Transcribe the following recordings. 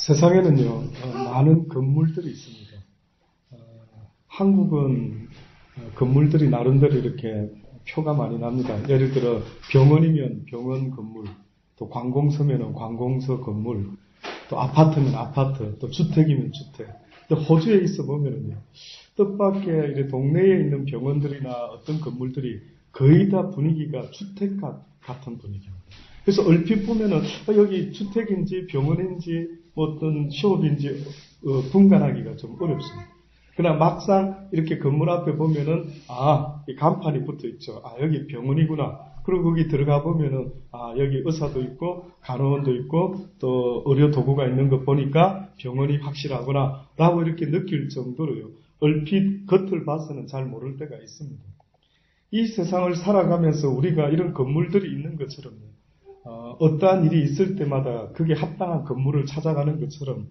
세상에는요, 많은 건물들이 있습니다. 한국은 건물들이 나름대로 이렇게 표가 많이 납니다. 예를 들어 병원이면 병원 건물, 또 관공서면은 관공서 건물, 또 아파트면 아파트, 또 주택이면 주택. 또 호주에 있어 보면은요, 뜻밖의 이렇게 동네에 있는 병원들이나 어떤 건물들이 거의 다 분위기가 주택 같은 분위기입니다. 그래서 얼핏 보면은 여기 주택인지 병원인지 어떤 쇼업인지 분간하기가 좀 어렵습니다. 그러나 막상 이렇게 건물 앞에 보면은 이 간판이 붙어 있죠. 여기 병원이구나. 그리고 거기 들어가 보면은 여기 의사도 있고 간호원도 있고 또 의료 도구가 있는 거 보니까 병원이 확실하구나 라고 이렇게 느낄 정도로요. 얼핏 겉을 봐서는 잘 모를 때가 있습니다. 이 세상을 살아가면서 우리가 이런 건물들이 있는 것처럼요. 어떠한 일이 있을 때마다 그게 합당한 건물을 찾아가는 것처럼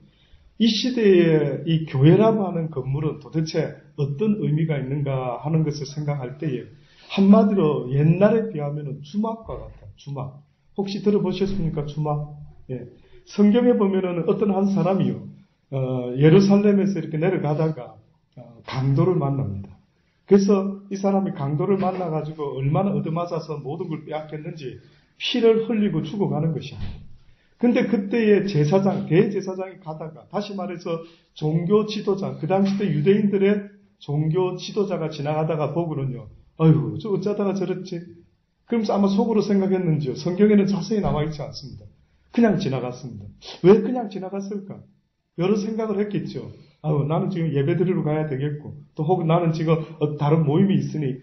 이 시대에 이 교회라고 하는 건물은 도대체 어떤 의미가 있는가 하는 것을 생각할 때에 한마디로 옛날에 비하면 주막과 같아요. 주막. 혹시 들어보셨습니까? 주막. 예. 성경에 보면은 어떤 한 사람이요. 예루살렘에서 이렇게 내려가다가 강도를 만납니다. 그래서 이 사람이 강도를 만나가지고 얼마나 얻어맞아서 모든 걸 빼앗겼는지 피를 흘리고 죽어가는 것입니다. 근데 그때의 제사장, 대제사장이 가다가, 다시 말해서 종교 지도자, 그 당시 때 유대인들의 종교 지도자가 지나가다가 보고는요, 아유, 저 어쩌다가 저랬지? 그러면서 아마 속으로 생각했는지요. 성경에는 자세히 나와있지 않습니다. 그냥 지나갔습니다. 왜 그냥 지나갔을까? 여러 생각을 했겠죠. 나는 지금 예배 드리러 가야 되겠고, 또 혹은 나는 지금 다른 모임이 있으니,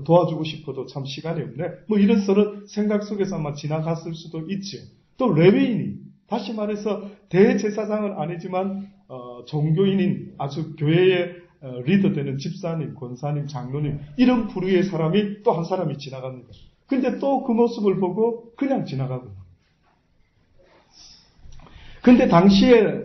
도와주고 싶어도 참 시간이 없네. 뭐 이런 서로 생각 속에서 아마 지나갔을 수도 있죠. 또 레위인이, 다시 말해서 대제사장은 아니지만 종교인인 아주 교회의 리더 되는 집사님, 권사님, 장로님 이런 부류의 사람이 또 한 사람이 지나갑니다. 근데 또 그 모습을 보고 그냥 지나가고. 근데 당시에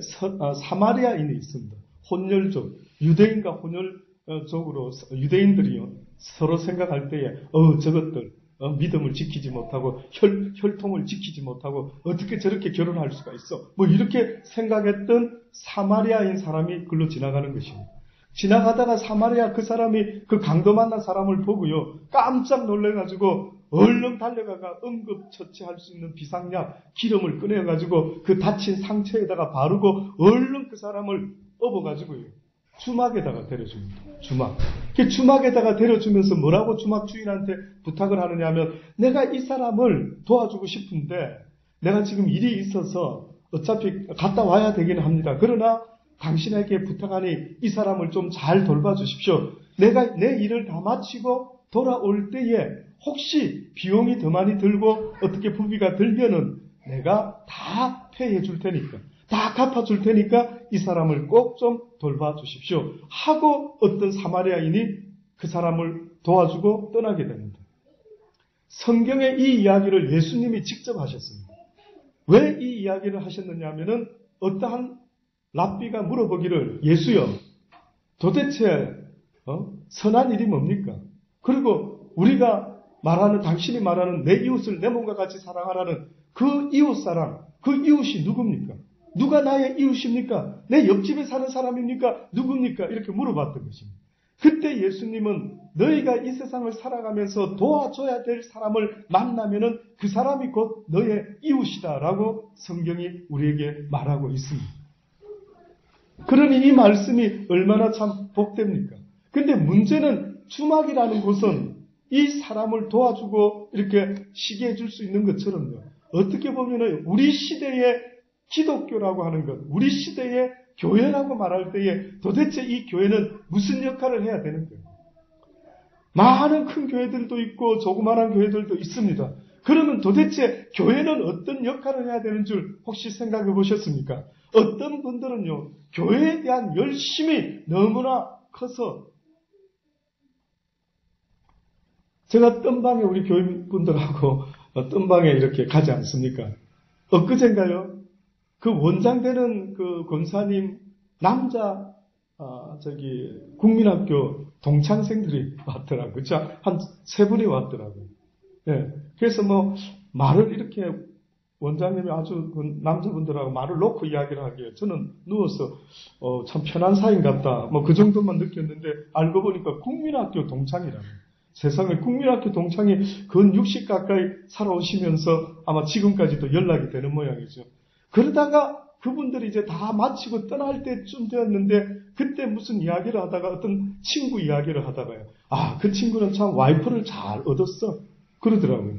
사마리아인이 있습니다. 혼혈족, 유대인과 혼혈족으로 유대인들이요 서로 생각할 때에 저것들 믿음을 지키지 못하고 혈통을 지키지 못하고 어떻게 저렇게 결혼할 수가 있어? 뭐 이렇게 생각했던 사마리아인 사람이 글로 지나가는 것입니다. 지나가다가 사마리아 그 사람이 그 강도 만난 사람을 보고요 깜짝 놀래가지고 얼른 달려가가 응급처치할 수 있는 비상약 기름을 꺼내가지고 그 다친 상처에다가 바르고 얼른 그 사람을 업어가지고요 주막에다가 데려줍니다. 주막. 그 주막에다가 데려주면서 뭐라고 주막 주인한테 부탁을 하느냐 하면 내가 이 사람을 도와주고 싶은데 내가 지금 일이 있어서 어차피 갔다 와야 되긴 합니다. 그러나 당신에게 부탁하니 이 사람을 좀 잘 돌봐주십시오. 내가 내 일을 다 마치고 돌아올 때에 혹시 비용이 더 많이 들고 어떻게 부비가 들면은 내가 다 폐해 줄 테니까 다 갚아줄 테니까 이 사람을 꼭 좀 돌봐주십시오. 하고 어떤 사마리아인이 그 사람을 도와주고 떠나게 됩니다. 성경에 이 이야기를 예수님이 직접 하셨습니다. 왜 이 이야기를 하셨느냐 하면은 어떠한 랍비가 물어보기를 예수여 도대체 선한 일이 뭡니까? 그리고 우리가 말하는 당신이 말하는 내 이웃을 내 몸과 같이 사랑하라는 그 이웃 사랑, 그 이웃이 누굽니까? 누가 나의 이웃입니까? 내 옆집에 사는 사람입니까? 누굽니까? 이렇게 물어봤던 것입니다. 그때 예수님은 너희가 이 세상을 살아가면서 도와줘야 될 사람을 만나면은 그 사람이 곧 너의 이웃이다라고 성경이 우리에게 말하고 있습니다. 그러니 이 말씀이 얼마나 참 복됩니까? 근데 문제는 주막이라는 곳은 이 사람을 도와주고 이렇게 쉬게 해줄 수 있는 것처럼요. 어떻게 보면은 우리 시대의 기독교라고 하는 것, 우리 시대의 교회라고 말할 때에 도대체 이 교회는 무슨 역할을 해야 되는 거예요? 많은 큰 교회들도 있고 조그마한 교회들도 있습니다. 그러면 도대체 교회는 어떤 역할을 해야 되는 줄 혹시 생각해 보셨습니까? 어떤 분들은요, 교회에 대한 열심이 너무나 커서 제가 뜸방에 우리 교인분들하고 뜸방에 이렇게 가지 않습니까? 엊그젠가요? 그 원장되는 그 권사님 남자 국민학교 동창생들이 왔더라고요. 그쵸? 한 3분이 왔더라고요. 예. 그래서 말을 이렇게 원장님이 아주 그 남자분들하고 말을 놓고 이야기를 하기에 저는 누워서 참 편한 사이인 같다. 뭐 그 정도만 느꼈는데 알고 보니까 국민학교 동창이라는. 세상에 국민학교 동창이 근 60 가까이 살아오시면서 아마 지금까지도 연락이 되는 모양이죠. 그러다가 그분들이 이제 다 마치고 떠날 때쯤 되었는데 그때 무슨 이야기를 하다가 어떤 친구 이야기를 하다가요. 아, 그 친구는 참 와이프를 잘 얻었어. 그러더라고요.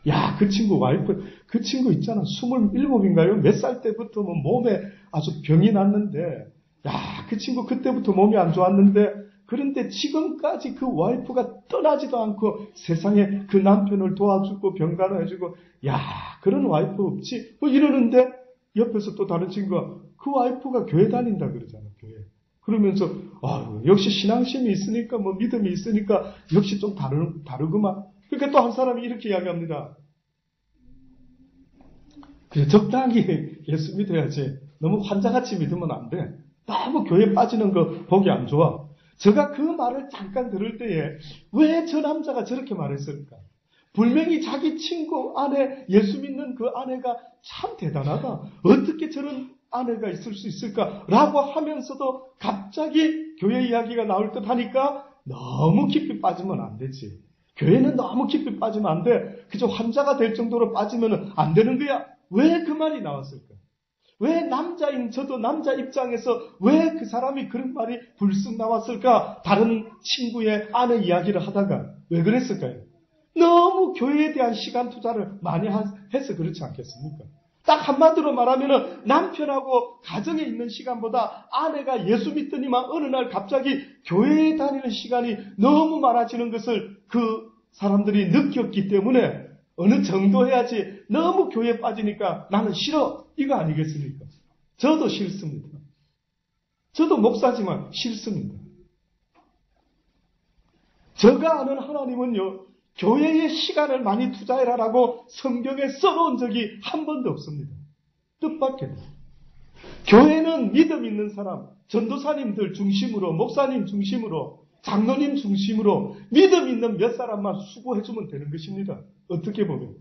야, 그 친구 와이프, 그 친구 있잖아. 27인가요? 몇 살 때부터 뭐 몸에 아주 병이 났는데, 야, 그 친구 그때부터 몸이 안 좋았는데, 그런데 지금까지 그 와이프가 떠나지도 않고 세상에 그 남편을 도와주고 병간호해주고, 야, 그런 와이프 없지? 뭐 이러는데, 옆에서 또 다른 친구가 그 와이프가 교회 다닌다 그러잖아, 교회. 그러면서, 아유, 역시 신앙심이 있으니까, 뭐 믿음이 있으니까, 역시 좀 다르구만. 그러니까 또 한 사람이 이렇게 이야기합니다. 그래, 적당히 예수 믿어야지. 너무 환자같이 믿으면 안 돼. 너무 교회 빠지는 거 보기 안 좋아. 제가 그 말을 잠깐 들을 때에 왜 저 남자가 저렇게 말했을까? 분명히 자기 친구 아내, 예수 믿는 그 아내가 참 대단하다. 어떻게 저런 아내가 있을 수 있을까라고 하면서도 갑자기 교회 이야기가 나올 듯 하니까 너무 깊이 빠지면 안 되지. 교회는 너무 깊이 빠지면 안 돼. 그저 환자가 될 정도로 빠지면 안 되는 거야. 왜 그 말이 나왔을까? 왜 남자인 저도 남자 입장에서 왜 그 사람이 그런 말이 불쑥 나왔을까? 다른 친구의 아내 이야기를 하다가 왜 그랬을까요? 너무 교회에 대한 시간 투자를 많이 해서 그렇지 않겠습니까? 딱 한마디로 말하면 남편하고 가정에 있는 시간보다 아내가 예수 믿더니만 어느 날 갑자기 교회에 다니는 시간이 너무 많아지는 것을 그 사람들이 느꼈기 때문에 어느 정도 해야지 너무 교회에 빠지니까 나는 싫어. 이거 아니겠습니까? 저도 싫습니다. 저도 목사지만 싫습니다. 제가 아는 하나님은요. 교회에 시간을 많이 투자해라라고 성경에 써놓은 적이 한 번도 없습니다. 뜻밖에도. 교회는 믿음 있는 사람, 전도사님들 중심으로, 목사님 중심으로, 장로님 중심으로 믿음 있는 몇 사람만 수고해주면 되는 것입니다. 어떻게 보면.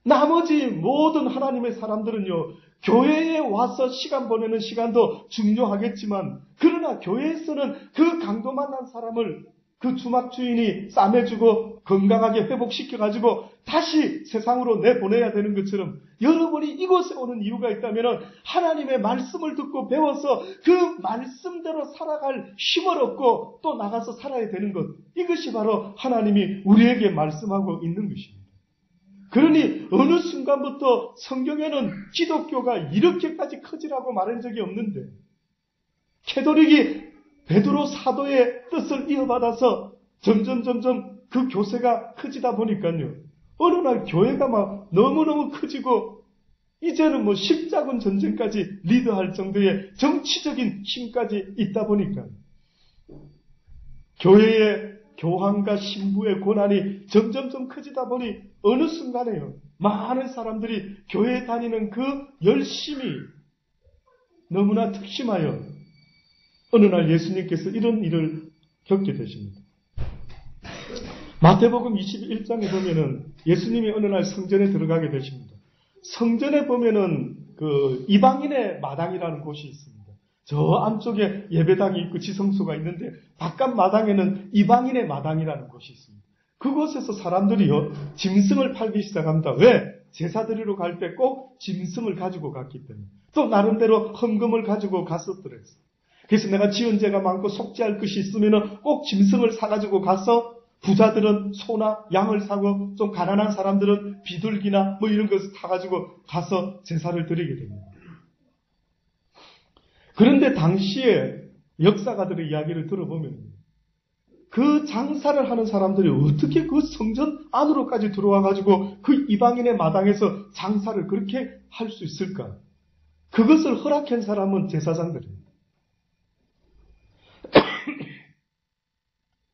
나머지 모든 하나님의 사람들은요, 교회에 와서 시간 보내는 시간도 중요하겠지만, 그러나 교회에서는 그 강도 만난 사람을 그 주막 주인이 싸매주고 건강하게 회복시켜가지고 다시 세상으로 내보내야 되는 것처럼 여러분이 이곳에 오는 이유가 있다면 하나님의 말씀을 듣고 배워서 그 말씀대로 살아갈 힘을 얻고 또 나가서 살아야 되는 것. 이것이 바로 하나님이 우리에게 말씀하고 있는 것입니다. 그러니 어느 순간부터 성경에는 기독교가 이렇게까지 커지라고 말한 적이 없는데 캐톨릭이 베드로 사도의 뜻을 이어받아서 점점 그 교세가 커지다 보니까요. 어느 날 교회가 막 너무너무 커지고 이제는 뭐 십자군 전쟁까지 리드할 정도의 정치적인 힘까지 있다 보니까 교회의 교황과 신부의 권한이 점점 커지다 보니 어느 순간에요. 많은 사람들이 교회에 다니는 그 열심이 너무나 특심하여 어느 날 예수님께서 이런 일을 겪게 되십니다. 마태복음 21장에 보면은 예수님이 어느 날 성전에 들어가게 되십니다. 성전에 보면은 그 이방인의 마당이라는 곳이 있습니다. 저 안쪽에 예배당이 있고 지성소가 있는데 바깥 마당에는 이방인의 마당이라는 곳이 있습니다. 그곳에서 사람들이요 짐승을 팔기 시작합니다. 왜? 제사 드리러 갈 때 꼭 짐승을 가지고 갔기 때문에. 또 나름대로 헌금을 가지고 갔었더래요. 그래서 내가 지은 죄가 많고 속죄할 것이 있으면 꼭 짐승을 사가지고 가서 부자들은 소나 양을 사고 좀 가난한 사람들은 비둘기나 뭐 이런 것을 타가지고 가서 제사를 드리게 됩니다. 그런데 당시에 역사가들의 이야기를 들어보면 그 장사를 하는 사람들이 어떻게 그 성전 안으로까지 들어와가지고 그 이방인의 마당에서 장사를 그렇게 할 수 있을까? 그것을 허락한 사람은 제사장들입니다.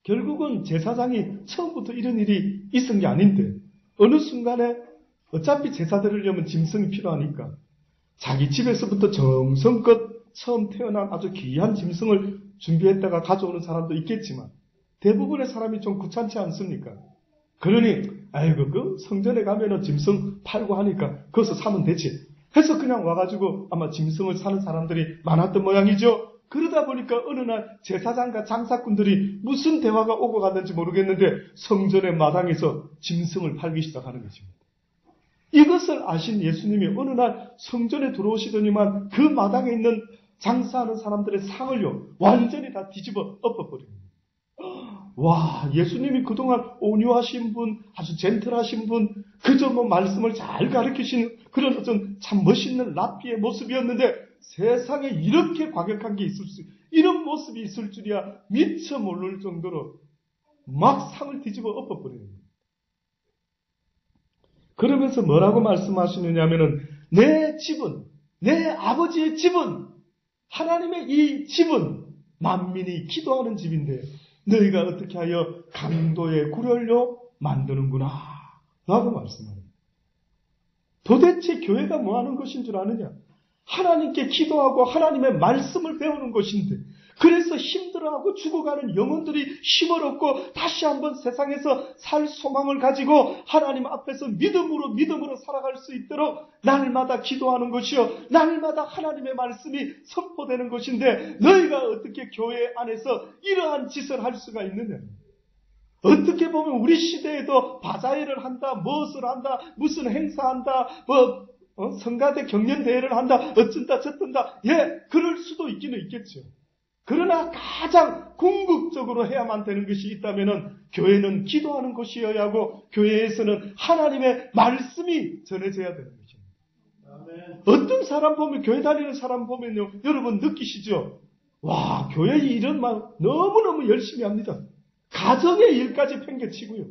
결국은 제사장이 처음부터 이런 일이 있은 게 아닌데 어느 순간에 어차피 제사 드리려면 짐승이 필요하니까 자기 집에서부터 정성껏 처음 태어난 아주 귀한 짐승을 준비했다가 가져오는 사람도 있겠지만 대부분의 사람이 좀 귀찮지 않습니까? 그러니 아이고 그 성전에 가면은 짐승 팔고 하니까 거기서 사면 되지 해서 그냥 와가지고 아마 짐승을 사는 사람들이 많았던 모양이죠. 그러다 보니까 어느 날 제사장과 장사꾼들이 무슨 대화가 오고 갔는지 모르겠는데 성전의 마당에서 짐승을 팔기 시작하는 것입니다. 이것을 아신 예수님이 어느 날 성전에 들어오시더니만 그 마당에 있는 장사하는 사람들의 상을요 완전히 다 뒤집어 엎어버립니다. 와, 예수님이 그동안 온유하신 분, 아주 젠틀하신 분, 그저 뭐 말씀을 잘 가르치시는 그런 어떤 참 멋있는 랍비의 모습이었는데 세상에 이렇게 과격한 게 이런 모습이 있을 줄이야 미처 모를 정도로 막 상을 뒤집어 엎어버리는 거예요. 그러면서 뭐라고 말씀하시느냐 하면은 내 집은, 내 아버지의 집은, 하나님의 이 집은 만민이 기도하는 집인데 너희가 어떻게 하여 강도의 굴혈로 만드는구나 라고 말씀합니다. 도대체 교회가 뭐 하는 것인 줄 아느냐? 하나님께 기도하고 하나님의 말씀을 배우는 것인데 그래서 힘들어하고 죽어가는 영혼들이 힘을 얻고 다시 한번 세상에서 살 소망을 가지고 하나님 앞에서 믿음으로 살아갈 수 있도록 날마다 기도하는 것이요 날마다 하나님의 말씀이 선포되는 것인데 너희가 어떻게 교회 안에서 이러한 짓을 할 수가 있느냐? 어떻게 보면 우리 시대에도 바자회를 한다, 무엇을 한다, 무슨 행사한다, 성가대 경연대회를 한다, 어쩐다 저쩐다. 예, 그럴 수도 있기는 있겠죠. 그러나 가장 궁극적으로 해야만 되는 것이 있다면 교회는 기도하는 곳이어야 하고 교회에서는 하나님의 말씀이 전해져야 되는 것입니다. 아멘. 어떤 사람 보면 교회 다니는 사람 보면요 여러분 느끼시죠? 와 교회 일은 막 너무너무 열심히 합니다. 가정의 일까지 팽개치고요.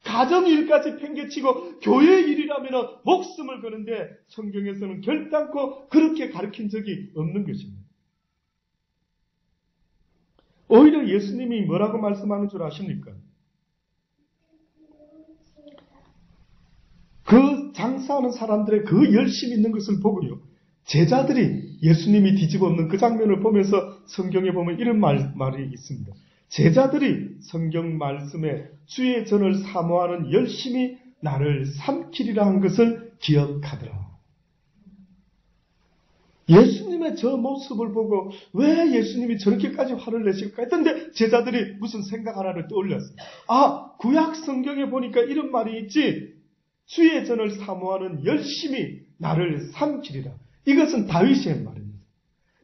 가정 일까지 팽개치고 교회 일이라면 목숨을 거는데 성경에서는 결단코 그렇게 가르친 적이 없는 것입니다. 오히려 예수님이 뭐라고 말씀하는 줄 아십니까? 그 장사하는 사람들의 그 열심히 있는 것을 보고요. 제자들이 예수님이 뒤집어 엎는 그 장면을 보면서 성경에 보면 이런 말이 있습니다. 제자들이 성경 말씀에 주의 전을 사모하는 열심히 나를 삼키리라 한 것을 기억하더라. 예수님의 저 모습을 보고 왜 예수님이 저렇게까지 화를 내실까 했던데 제자들이 무슨 생각 하나를 떠올렸어요. 아, 구약 성경에 보니까 이런 말이 있지. 주의 전을 사모하는 열심히 나를 삼키리라. 이것은 다윗의 말입니다.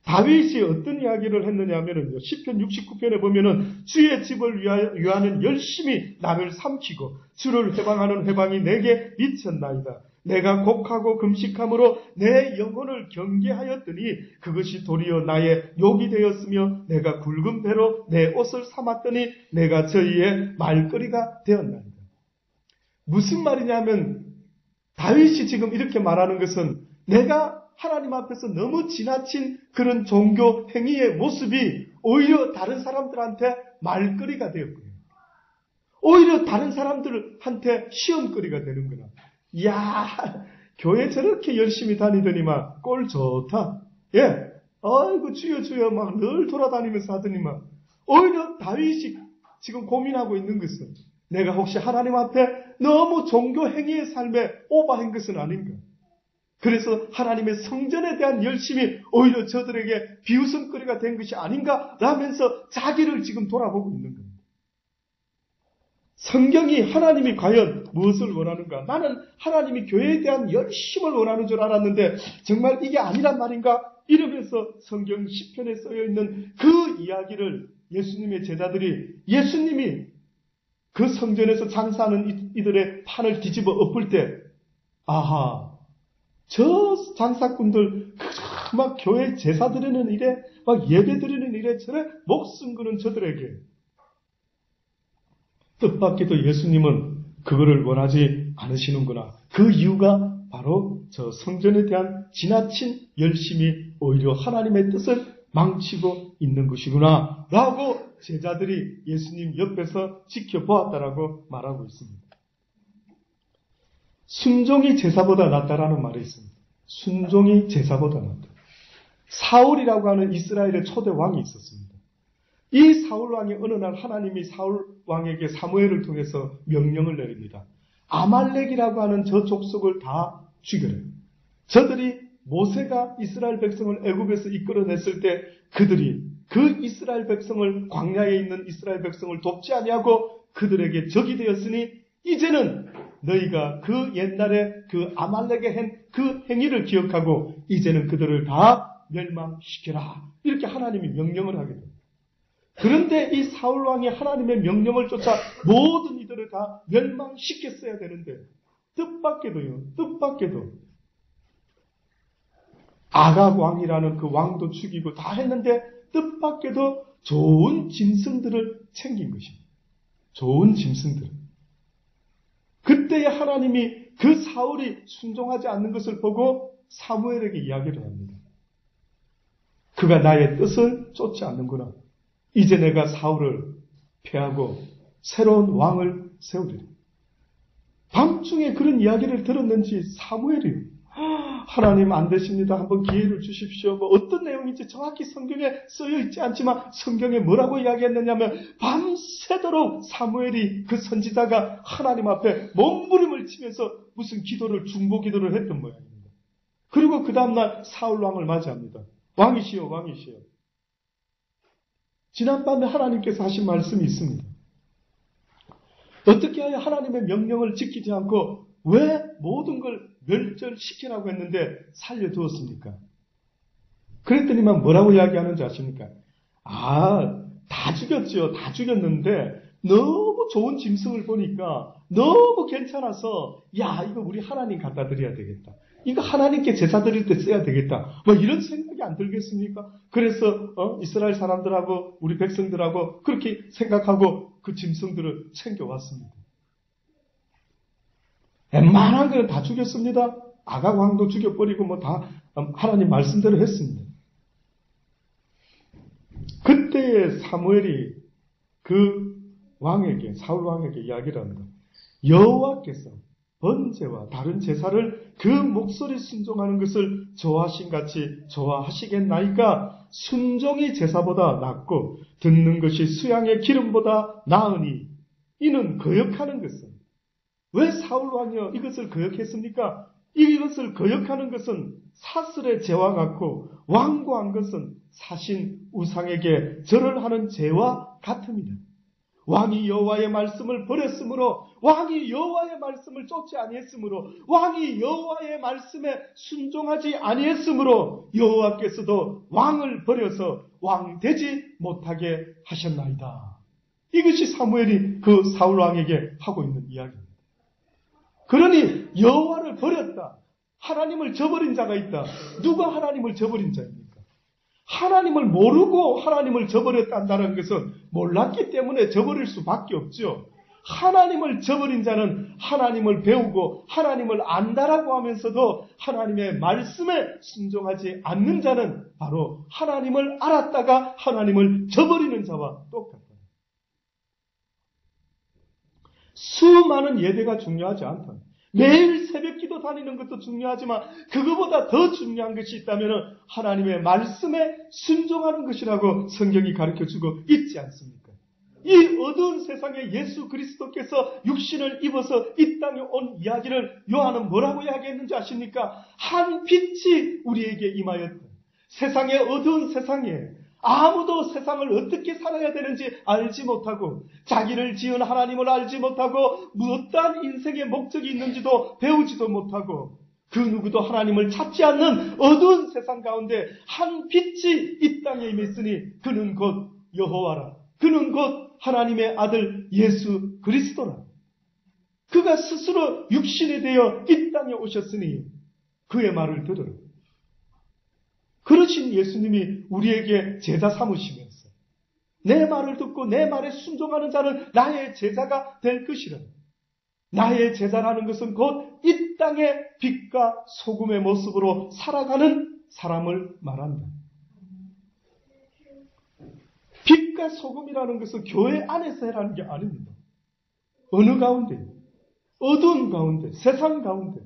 다윗이 어떤 이야기를 했느냐 하면은 시편 69편에 보면은 주의 집을 위하는 열심히 나를 삼키고 주를 회방하는 회방이 내게 미쳤나이다. 내가 곡하고 금식함으로 내 영혼을 경계하였더니 그것이 도리어 나의 욕이 되었으며 내가 굵은 배로 내 옷을 삼았더니 내가 저희의 말거리가 되었나이다. 무슨 말이냐면 다윗이 지금 이렇게 말하는 것은 내가 하나님 앞에서 너무 지나친 그런 종교 행위의 모습이 오히려 다른 사람들한테 말거리가 되었고요. 오히려 다른 사람들한테 시험거리가 되는구나. 이야, 교회 저렇게 열심히 다니더니만 꼴 좋다. 예, 아이고 주여 주여 막 늘 돌아다니면서 하더니만 오히려 다윗이 지금 고민하고 있는 것은 내가 혹시 하나님 앞에 너무 종교 행위의 삶에 오버한 것은 아닌가. 그래서 하나님의 성전에 대한 열심이 오히려 저들에게 비웃음거리가 된 것이 아닌가 라면서 자기를 지금 돌아보고 있는 겁니다. 성경이 하나님이 과연 무엇을 원하는가? 나는 하나님이 교회에 대한 열심을 원하는 줄 알았는데 정말 이게 아니란 말인가? 이러면서 성경 시편에 쓰여 있는 그 이야기를 예수님의 제자들이 예수님이 그 성전에서 장사하는 이들의 판을 뒤집어 엎을 때 아하, 저 장사꾼들 막 교회 제사 드리는 일에 막 예배 드리는 일에 저래 목숨 거는 저들에게 뜻밖에도 예수님은 그거를 원하지 않으시는구나. 그 이유가 바로 저 성전에 대한 지나친 열심이 오히려 하나님의 뜻을 망치고 있는 것이구나 라고 제자들이 예수님 옆에서 지켜보았다라고 말하고 있습니다. 순종이 제사보다 낫다라는 말이 있습니다. 순종이 제사보다 낫다. 사울이라고 하는 이스라엘의 초대 왕이 있었습니다. 이 사울 왕이 어느 날 하나님이 사울 왕에게 사무엘을 통해서 명령을 내립니다. 아말렉이라고 하는 저 족속을 다 죽여라. 저들이 모세가 이스라엘 백성을 애굽에서 이끌어냈을 때 그들이 그 이스라엘 백성을 광야에 있는 이스라엘 백성을 돕지 아니하고 그들에게 적이 되었으니 이제는 너희가 그 옛날에 그 아말렉의 그 행위를 기억하고 이제는 그들을 다 멸망시켜라. 이렇게 하나님이 명령을 하게 됩니다. 그런데 이 사울 왕이 하나님의 명령을 쫓아 모든 이들을 다 멸망시켰어야 되는데 뜻밖에도 아각 왕이라는 그 왕도 죽이고 다 했는데 뜻밖에도 좋은 짐승들을 챙긴 것입니다. 좋은 짐승들. 그때에 하나님이 그 사울이 순종하지 않는 것을 보고 사무엘에게 이야기를 합니다. 그가 나의 뜻을 쫓지 않는구나. 이제 내가 사울을 패하고 새로운 왕을 세우리라. 밤중에 그런 이야기를 들었는지 사무엘이 하나님 안 되십니다. 한번 기회를 주십시오. 어떤 내용인지 정확히 성경에 쓰여 있지 않지만 성경에 뭐라고 이야기했느냐면 밤새도록 사무엘이 그 선지자가 하나님 앞에 몸부림을 치면서 무슨 기도를 중보 기도를 했던 모양입니다. 그리고 그 다음날 사울 왕을 맞이합니다. 왕이시여 왕이시여. 지난밤에 하나님께서 하신 말씀이 있습니다. 어떻게 하여 하나님의 명령을 지키지 않고 왜 모든 걸 멸절시키라고 했는데 살려두었습니까? 그랬더니만 뭐라고 이야기하는지 아십니까? 다 죽였죠. 다 죽였는데 너무 좋은 짐승을 보니까 너무 괜찮아서 이거 우리 하나님 갖다 드려야 되겠다. 이거 하나님께 제사 드릴 때 써야 되겠다. 이런 생각이 안 들겠습니까? 그래서 이스라엘 사람들하고 우리 백성들하고 그렇게 생각하고 그 짐승들을 챙겨왔습니다. 웬만한 걸 다 죽였습니다. 아각 왕도 죽여버리고 다 하나님 말씀대로 했습니다. 그때에 사무엘이 그 왕에게 사울 왕에게 이야기를 합니다. 여호와께서 번제와 다른 제사를 그 목소리 순종하는 것을 좋아하신 같이 좋아하시겠나이까? 순종이 제사보다 낫고 듣는 것이 수양의 기름보다 나으니 이는 거역하는 것은 왜 사울 왕이여 이것을 거역했습니까? 이것을 거역하는 것은 사슬의 죄와 같고 완고한 것은 사신 우상에게 절을 하는 죄와 같음이다. 왕이 여호와의 말씀을 버렸으므로 왕이 여호와의 말씀을 쫓지 아니했으므로 왕이 여호와의 말씀에 순종하지 아니했으므로 여호와께서도 왕을 버려서 왕 되지 못하게 하셨나이다. 이것이 사무엘이 그 사울 왕에게 하고 있는 이야기입니다. 그러니 여호와를 버렸다. 하나님을 저버린 자가 있다. 누가 하나님을 저버린 자입니까? 하나님을 모르고 하나님을 저버렸다는 것은 몰랐기 때문에 저버릴 수밖에 없죠. 하나님을 저버린 자는 하나님을 배우고 하나님을 안다라고 하면서도 하나님의 말씀에 순종하지 않는 자는 바로 하나님을 알았다가 하나님을 저버리는 자와 똑같다. 수많은 예배가 중요하지 않다. 매일 새벽기도 다니는 것도 중요하지만 그거보다 더 중요한 것이 있다면 하나님의 말씀에 순종하는 것이라고 성경이 가르쳐주고 있지 않습니까? 이 어두운 세상에 예수 그리스도께서 육신을 입어서 이 땅에 온 이야기를 요한은 뭐라고 이야기했는지 아십니까? 한 빛이 우리에게 임하였다. 세상의 어두운 세상에 아무도 세상을 어떻게 살아야 되는지 알지 못하고 자기를 지은 하나님을 알지 못하고 어떠한 인생의 목적이 있는지도 배우지도 못하고 그 누구도 하나님을 찾지 않는 어두운 세상 가운데 한 빛이 이 땅에 임했으니 그는 곧 여호와라. 그는 곧 하나님의 아들 예수 그리스도라. 그가 스스로 육신이 되어 이 땅에 오셨으니 그의 말을 들으라. 그러신 예수님이 우리에게 제자 삼으시면서 내 말을 듣고 내 말에 순종하는 자는 나의 제자가 될 것이라. 나의 제자라는 것은 곧 이 땅의 빛과 소금의 모습으로 살아가는 사람을 말한다. 빛과 소금이라는 것은 교회 안에서 해라는 게 아닙니다. 어느 가운데, 어두운 가운데, 세상 가운데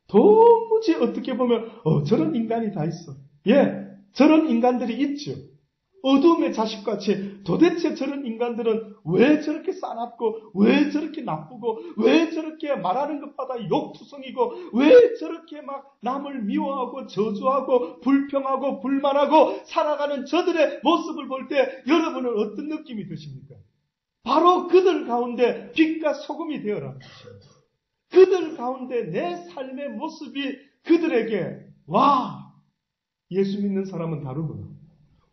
도무지 어떻게 보면 저런 인간이 다 있어. 예, 저런 인간들이 있죠. 어둠의 자식같이 도대체 저런 인간들은 왜 저렇게 싸납고 왜 저렇게 나쁘고 왜 저렇게 말하는 것마다 욕투성이고 왜 저렇게 막 남을 미워하고 저주하고 불평하고 불만하고 살아가는 저들의 모습을 볼 때 여러분은 어떤 느낌이 드십니까? 바로 그들 가운데 빛과 소금이 되어라. 그들 가운데 내 삶의 모습이 그들에게 와, 예수 믿는 사람은 다르구나.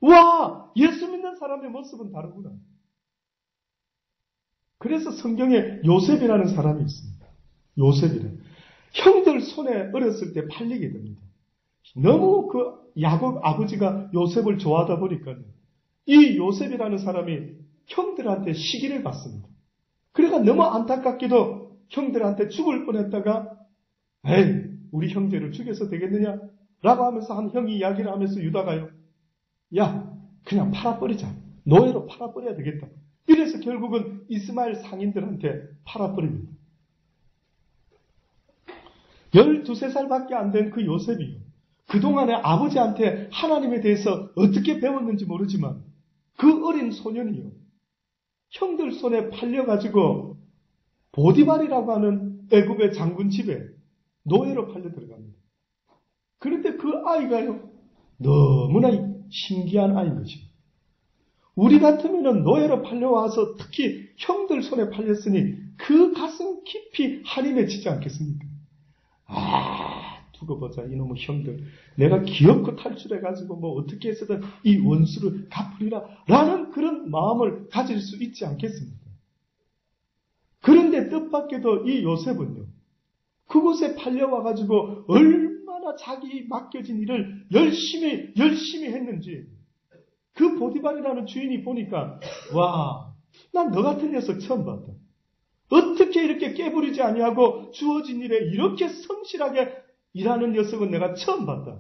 와, 예수 믿는 사람의 모습은 다르구나. 그래서 성경에 요셉이라는 사람이 있습니다. 요셉이래. 형들 손에 어렸을 때 팔리게 됩니다. 너무 그 야곱 아버지가 요셉을 좋아하다 보니까 이 요셉이라는 사람이 형들한테 시기를 받습니다. 그러니까 너무 안타깝게도 형들한테 죽을 뻔했다가 에이, 우리 형제를 죽여서 되겠느냐? 라고 하면서 한 형이 이야기를 하면서 유다가요. 야, 그냥 팔아버리자. 노예로 팔아버려야 되겠다. 이래서 결국은 이스마엘 상인들한테 팔아버립니다. 12~13살밖에 안 된 그 요셉이요. 그동안에 아버지한테 하나님에 대해서 어떻게 배웠는지 모르지만 그 어린 소년이요. 형들 손에 팔려가지고 보디발이라고 하는 애굽의 장군 집에 노예로 팔려 들어갑니다. 그런데 그 아이가요. 너무나 신기한 아이인 것입니다. 우리 같으면 노예로 팔려와서 특히 형들 손에 팔렸으니 그 가슴 깊이 한이 맺히지 않겠습니까? 두고 보자 이놈의 형들. 내가 기어코 탈출해가지고 뭐 어떻게 해서든 이 원수를 갚으리라 라는 그런 마음을 가질 수 있지 않겠습니까? 그런데 뜻밖에도 이 요셉은요. 그곳에 팔려와가지고 얼마나 자기 맡겨진 일을 열심히 했는지 그 보디발이라는 주인이 보니까 와, 난 너 같은 녀석 처음 봤다. 어떻게 이렇게 깨부리지 아니하고 주어진 일에 이렇게 성실하게 일하는 녀석은 내가 처음 봤다.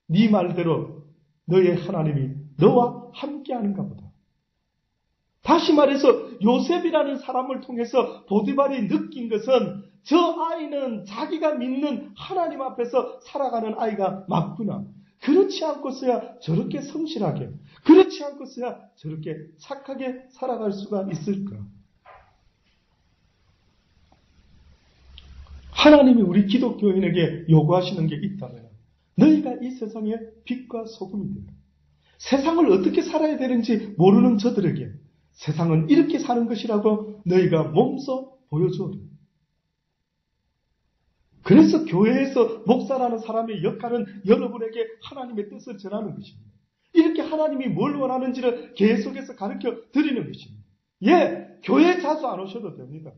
네 말대로 너의 하나님이 너와 함께하는가 보다. 다시 말해서 요셉이라는 사람을 통해서 보디발이 느낀 것은 저 아이는 자기가 믿는 하나님 앞에서 살아가는 아이가 맞구나. 그렇지 않고서야 저렇게 성실하게, 그렇지 않고서야 저렇게 착하게 살아갈 수가 있을까? 하나님이 우리 기독교인에게 요구하시는 게 있다면 너희가 이 세상의 빛과 소금이 된다. 세상을 어떻게 살아야 되는지 모르는 저들에게 세상은 이렇게 사는 것이라고 너희가 몸소 보여줘. 그래서 교회에서 목사라는 사람의 역할은 여러분에게 하나님의 뜻을 전하는 것입니다. 이렇게 하나님이 뭘 원하는지를 계속해서 가르쳐 드리는 것입니다. 예, 교회에 자주 안 오셔도 됩니다.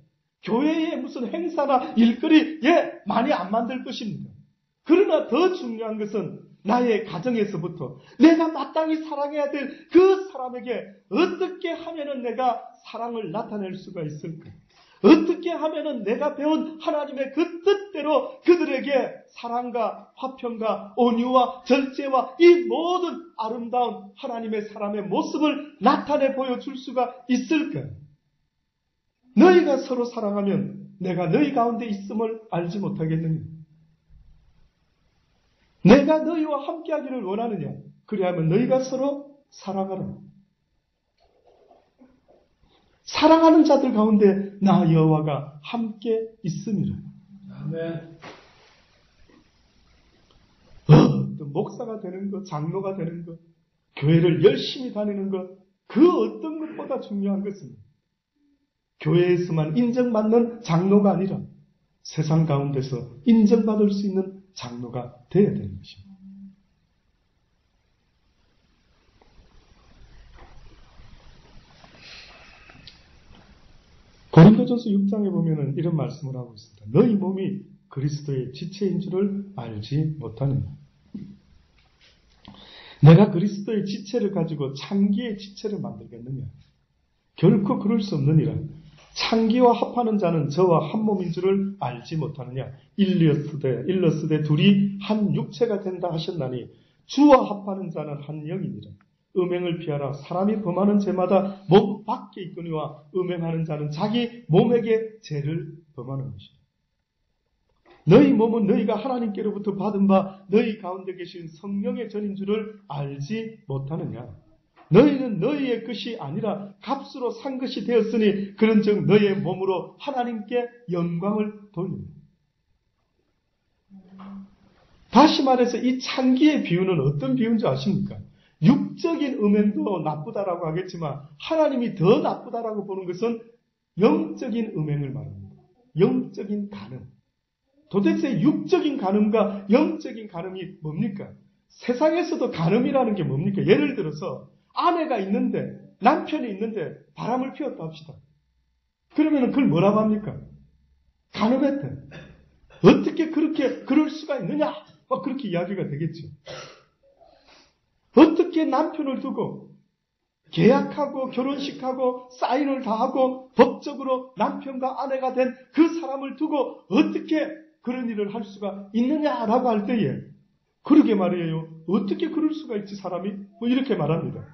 교회에 무슨 행사나 일거리 많이 안 만들 것입니다. 그러나 더 중요한 것은 나의 가정에서부터 내가 마땅히 사랑해야 될 그 사람에게 어떻게 하면은 내가 사랑을 나타낼 수가 있을까? 어떻게 하면은 내가 배운 하나님의 그 뜻대로 그들에게 사랑과 화평과 온유와 절제와 이 모든 아름다운 하나님의 사람의 모습을 나타내 보여줄 수가 있을까? 너희가 서로 사랑하면 내가 너희 가운데 있음을 알지 못하겠느냐? 내가 너희와 함께하기를 원하느냐? 그리하면 너희가 서로 사랑하라. 사랑하는 자들 가운데 나 여호와가 함께 있음이라. 아멘. 어떤 목사가 되는 것, 장로가 되는 것, 교회를 열심히 다니는 것, 그 어떤 것보다 중요한 것은 교회에서만 인정받는 장로가 아니라 세상 가운데서 인정받을 수 있는 장로가 되어야 되는 것입니다. 고린도전서 6장에 보면은 이런 말씀을 하고 있습니다. 너희 몸이 그리스도의 지체인 줄을 알지 못하느냐. 내가 그리스도의 지체를 가지고 창기의 지체를 만들겠느냐. 결코 그럴 수 없느니라. 창기와 합하는 자는 저와 한 몸인 줄을 알지 못하느냐. 일러스되 둘이 한 육체가 된다 하셨나니 주와 합하는 자는 한 영이니라. 음행을 피하라. 사람이 범하는 죄마다 몸 밖에 있거니와 음행하는 자는 자기 몸에게 죄를 범하는 것이다. 너희 몸은 너희가 하나님께로부터 받은 바 너희 가운데 계신 성령의 전인 줄을 알지 못하느냐. 너희는 너희의 것이 아니라 값으로 산 것이 되었으니 그런즉 너희의 몸으로 하나님께 영광을 돌리라. 다시 말해서 이 창기의 비유는 어떤 비유인 줄 아십니까? 육적인 음행도 나쁘다라고 하겠지만 하나님이 더 나쁘다라고 보는 것은 영적인 음행을 말합니다. 영적인 간음. 도대체 육적인 간음과 영적인 간음이 뭡니까? 세상에서도 간음이라는 게 뭡니까? 예를 들어서 아내가 있는데, 남편이 있는데 바람을 피웠다 합시다. 그러면 그걸 뭐라고 합니까? 간음했대. 어떻게 그럴 수가 있느냐? 막 그렇게 이야기가 되겠죠. 어떻게 남편을 두고 계약하고 결혼식하고 사인을 다 하고 법적으로 남편과 아내가 된 그 사람을 두고 어떻게 그런 일을 할 수가 있느냐라고 할 때에 그러게 말이에요. 어떻게 그럴 수가 있지 사람이? 뭐 이렇게 말합니다.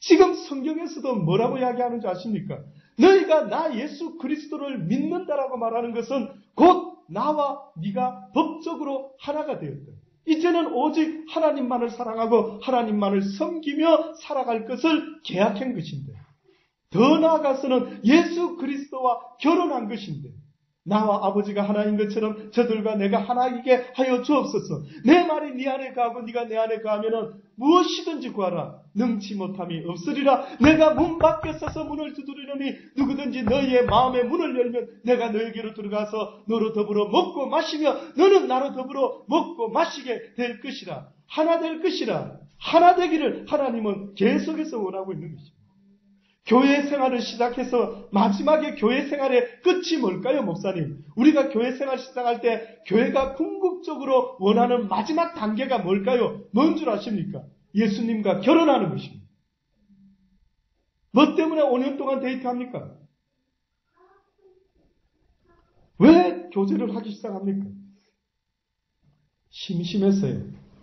지금 성경에서도 뭐라고 이야기하는지 아십니까? 너희가 나 예수 그리스도를 믿는다라고 말하는 것은 곧 나와 네가 법적으로 하나가 되었다. 이제는 오직 하나님만을 사랑하고 하나님만을 섬기며 살아갈 것을 계약한 것인데, 더 나아가서는 예수 그리스도와 결혼한 것인데, 나와 아버지가 하나인 것처럼 저들과 내가 하나이게 하여 주옵소서. 내 말이 네 안에 가고 네가 내 안에 가면은 무엇이든지 구하라. 능치 못함이 없으리라. 내가 문 밖에 서서 문을 두드리노니 누구든지 너희의 마음의 문을 열면 내가 너희에게로 들어가서 너로 더불어 먹고 마시며 너는 나로 더불어 먹고 마시게 될 것이라. 하나 될 것이라. 하나 되기를 하나님은 계속해서 원하고 있는 것입니다. 교회 생활을 시작해서 마지막에 교회 생활의 끝이 뭘까요, 목사님? 우리가 교회 생활 시작할 때 교회가 궁극적으로 원하는 마지막 단계가 뭘까요? 뭔 줄 아십니까? 예수님과 결혼하는 것입니다. 뭐 때문에 5년 동안 데이트합니까? 왜 교제를 하기 시작합니까? 심심해서요.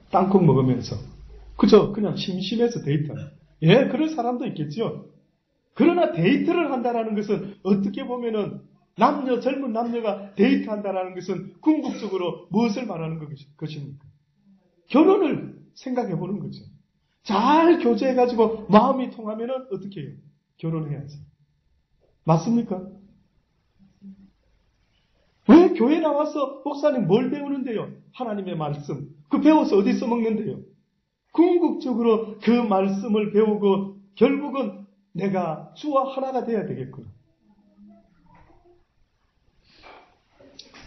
땅콩 먹으면서. 그죠? 그냥 심심해서 데이트합니다. 예, 그럴 사람도 있겠죠. 그러나 데이트를 한다는 것은 어떻게 보면은 젊은 남녀가 데이트한다는 것은 궁극적으로 무엇을 말하는 것입니까? 결혼을 생각해 보는 거죠. 잘 교제해가지고 마음이 통하면은 어떻게 해요? 결혼해야지. 맞습니까? 왜 교회 나와서 목사님 뭘 배우는데요? 하나님의 말씀. 그 배워서 어디 써먹는데요? 궁극적으로 그 말씀을 배우고 결국은 내가 주와 하나가 돼야 되겠구나.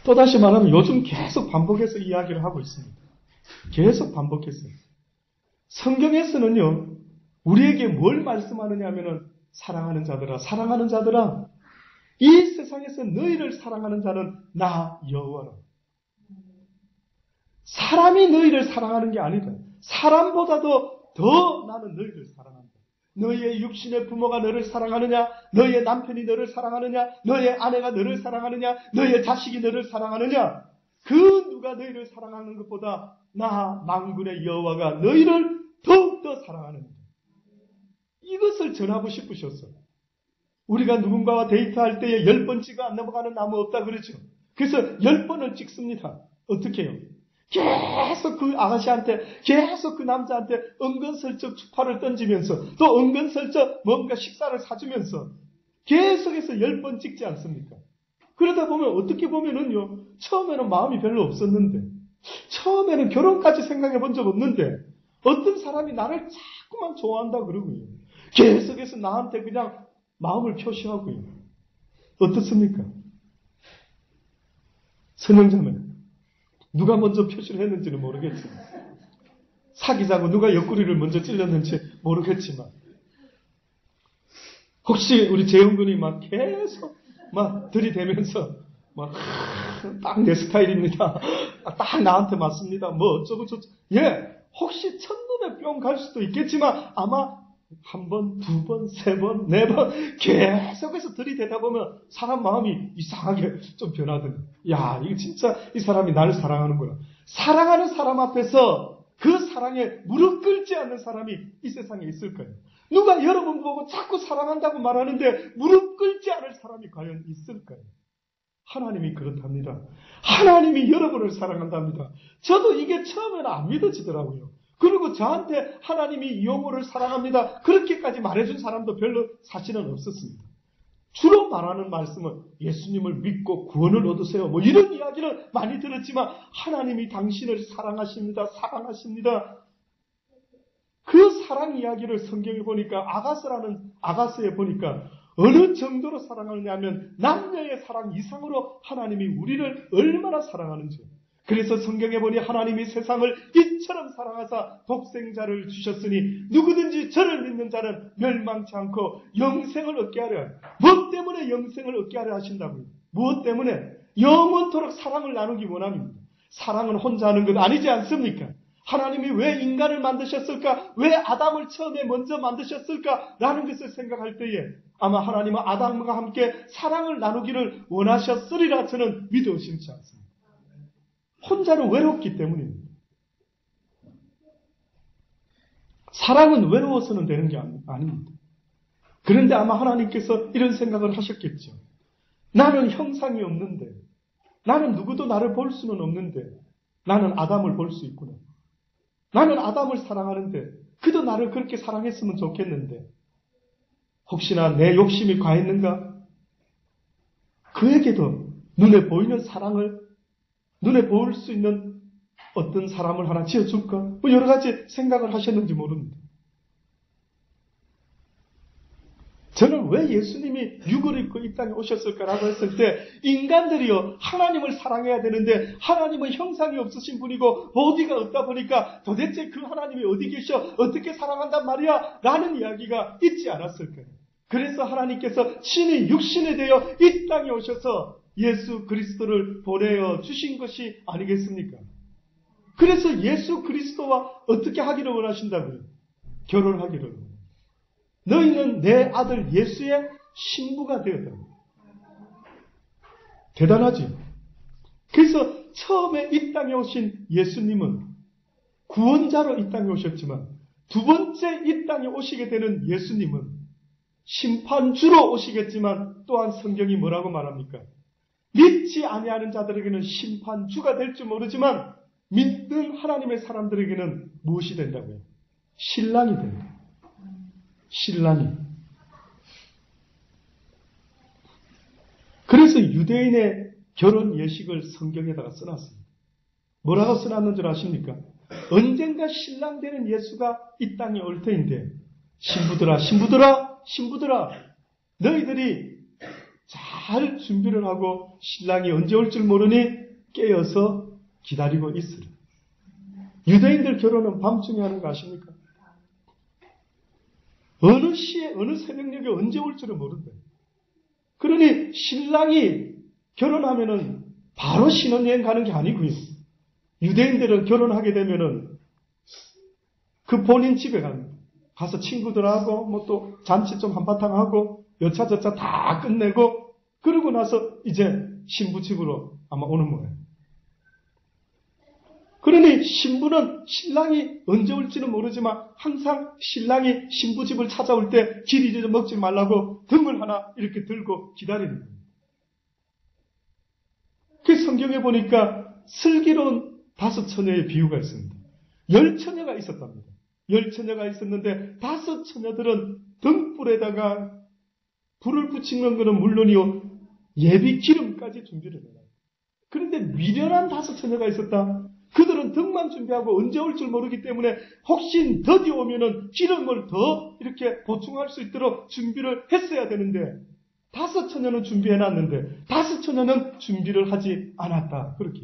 또다시 말하면 요즘 계속 반복해서 이야기를 하고 있습니다. 계속 반복했어요. 성경에서는요, 우리에게 뭘 말씀하느냐 하면은 사랑하는 자들아, 이 세상에서 너희를 사랑하는 자는 나 여호와라. 사람이 너희를 사랑하는 게 아니다. 사람보다도 더 나는 너희를 사랑한다. 너희의 육신의 부모가 너를 사랑하느냐? 너희의 남편이 너를 사랑하느냐? 너희의 아내가 너를 사랑하느냐? 너희의 자식이 너를 사랑하느냐? 그 누가 너희를 사랑하는 것보다 나 만군의 여호와가 너희를 더욱더 사랑하느냐? 이것을 전하고 싶으셨어. 우리가 누군가와 데이트할 때에 10번 찍어 안 넘어가는 나무 없다 그러죠. 그래서 10번을 찍습니다. 어떻게 해요? 계속 그 아가씨한테, 계속 그 남자한테 은근슬쩍 추파를 던지면서 또 은근슬쩍 뭔가 식사를 사주면서 계속해서 10번 찍지 않습니까? 그러다 보면 어떻게 보면은요, 처음에는 마음이 별로 없었는데, 처음에는 결혼까지 생각해 본 적 없는데, 어떤 사람이 나를 자꾸만 좋아한다 그러고요. 계속해서 나한테 그냥 마음을 표시하고요. 어떻습니까? 선영자매. 누가 먼저 표시를 했는지는 모르겠지만, 사귀자고 누가 옆구리를 먼저 찔렸는지 모르겠지만, 혹시 우리 재훈군이 막 계속 막 들이대면서 딱 내 스타일입니다. 딱 나한테 맞습니다. 뭐 어쩌고 저쩌고. 예, 혹시 첫눈에 뿅 갈 수도 있겠지만 아마 한 번, 두 번, 세 번, 네 번 계속해서 들이대다 보면 사람 마음이 이상하게 좀 변하더니, 야, 이거 진짜 이 사람이 나를 사랑하는구나. 사랑하는 사람 앞에서 그 사랑에 무릎 꿇지 않는 사람이 이 세상에 있을까요? 누가 여러분 보고 자꾸 사랑한다고 말하는데 무릎 꿇지 않을 사람이 과연 있을까요? 하나님이 그렇답니다. 하나님이 여러분을 사랑한답니다. 저도 이게 처음에는 안 믿어지더라고요. 그리고 저한테 하나님이 이용호를 사랑합니다. 그렇게까지 말해준 사람도 별로 사실은 없었습니다. 주로 말하는 말씀은 예수님을 믿고 구원을 얻으세요. 뭐 이런 이야기를 많이 들었지만 하나님이 당신을 사랑하십니다. 사랑하십니다. 그 사랑 이야기를 성경에 보니까 아가서에 보니까 어느 정도로 사랑하느냐면 남녀의 사랑 이상으로 하나님이 우리를 얼마나 사랑하는지. 그래서 성경에 보니 하나님이 세상을 이처럼 사랑하사 독생자를 주셨으니 누구든지 저를 믿는 자는 멸망치 않고 영생을 얻게 하려. 무엇 때문에 영생을 얻게 하려 하신다고요? 무엇 때문에? 영원토록 사랑을 나누기 원함입니다. 사랑은 혼자 하는 것 아니지 않습니까? 하나님이 왜 인간을 만드셨을까? 왜 아담을 처음에 먼저 만드셨을까? 라는 것을 생각할 때에 아마 하나님은 아담과 함께 사랑을 나누기를 원하셨으리라 저는 믿어 의심치 않습니다. 혼자는 외롭기 때문입니다. 사랑은 외로워서는 되는 게 아닙니다. 그런데 아마 하나님께서 이런 생각을 하셨겠죠. 나는 형상이 없는데, 나는 누구도 나를 볼 수는 없는데, 나는 아담을 볼 수 있구나. 나는 아담을 사랑하는데, 그도 나를 그렇게 사랑했으면 좋겠는데, 혹시나 내 욕심이 과했는가? 그에게도 눈에 보이는 사랑을, 눈에 보일 수 있는 어떤 사람을 하나 지어줄까? 뭐 여러 가지 생각을 하셨는지 모릅니다. 저는 왜 예수님이 육을 입고 이 땅에 오셨을까라고 했을 때 인간들이요 하나님을 사랑해야 되는데 하나님은 형상이 없으신 분이고 보디가 없다 보니까 도대체 그 하나님이 어디 계셔? 어떻게 사랑한단 말이야? 라는 이야기가 있지 않았을까요? 그래서 하나님께서 신이 육신이 되어 이 땅에 오셔서 예수 그리스도를 보내어 주신 것이 아니겠습니까? 그래서 예수 그리스도와 어떻게 하기를 원하신다고요? 결혼하기를. 너희는 내 아들 예수의 신부가 되었다. 대단하지? 그래서 처음에 이 땅에 오신 예수님은 구원자로 이 땅에 오셨지만 두 번째 이 땅에 오시게 되는 예수님은 심판주로 오시겠지만 또한 성경이 뭐라고 말합니까? 믿지 아니하는 자들에게는 심판주가 될 줄 모르지만 믿는 하나님의 사람들에게는 무엇이 된다고요? 신랑이 된다. 신랑이. 그래서 유대인의 결혼 예식을 성경에다가 써놨습니다. 뭐라고 써놨는 줄 아십니까? 언젠가 신랑 되는 예수가 이 땅에 올 터인데 신부들아 신부들아 신부들아 너희들이 잘 준비를 하고 신랑이 언제 올 줄 모르니 깨어서 기다리고 있으라. 유대인들 결혼은 밤중에 하는 거 아십니까? 어느 시에 어느 새벽녘에 언제 올 줄은 모른다. 그러니 신랑이 결혼하면은 바로 신혼여행 가는 게 아니고요. 유대인들은 결혼하게 되면은 그 본인 집에 가서 친구들하고 뭐 또 잔치 좀 한바탕 하고 여차저차 다 끝내고 그러고 나서 이제 신부 집으로 아마 오는 모양. 그러니 신부는 신랑이 언제 올지는 모르지만 항상 신랑이 신부 집을 찾아올 때 길 잊어먹지 말라고 등을 하나 이렇게 들고 기다리는 거예요. 그 성경에 보니까 슬기로운 5처녀의 비유가 있습니다. 10처녀가 있었답니다. 10처녀가 있었는데 5처녀들은 등불에다가 불을 붙이는 것은 물론이요 예비 기름까지 준비를 해요. 그런데 미련한 5처녀가 있었다. 그들은 등만 준비하고 언제 올 줄 모르기 때문에 혹시 더디 오면은 기름을 더 이렇게 보충할 수 있도록 준비를 했어야 되는데 5처녀는 준비해놨는데 5처녀는 준비를 하지 않았다. 그렇게.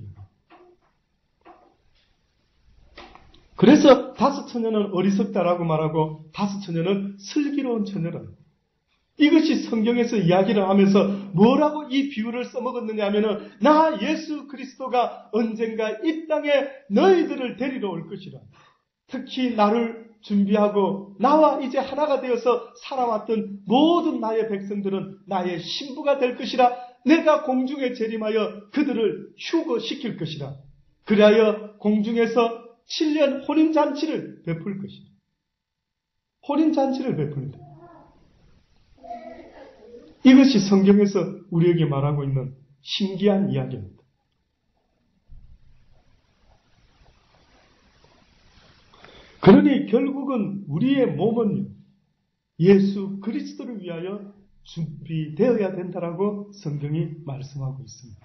그래서 5처녀는 어리석다라고 말하고 5처녀는 슬기로운 처녀라. 이것이 성경에서 이야기를 하면서 뭐라고 이 비유를 써먹었느냐 하면은 나 예수 그리스도가 언젠가 이 땅에 너희들을 데리러 올 것이라. 특히 나를 준비하고 나와 이제 하나가 되어서 살아왔던 모든 나의 백성들은 나의 신부가 될 것이라. 내가 공중에 재림하여 그들을 휴거시킬 것이라. 그리하여 공중에서 7년 혼인잔치를 베풀 것이라. 혼인잔치를 베풀다. 이것이 성경에서 우리에게 말하고 있는 신기한 이야기입니다. 그러니 결국은 우리의 몸은 예수 그리스도를 위하여 준비되어야 된다라고 성경이 말씀하고 있습니다.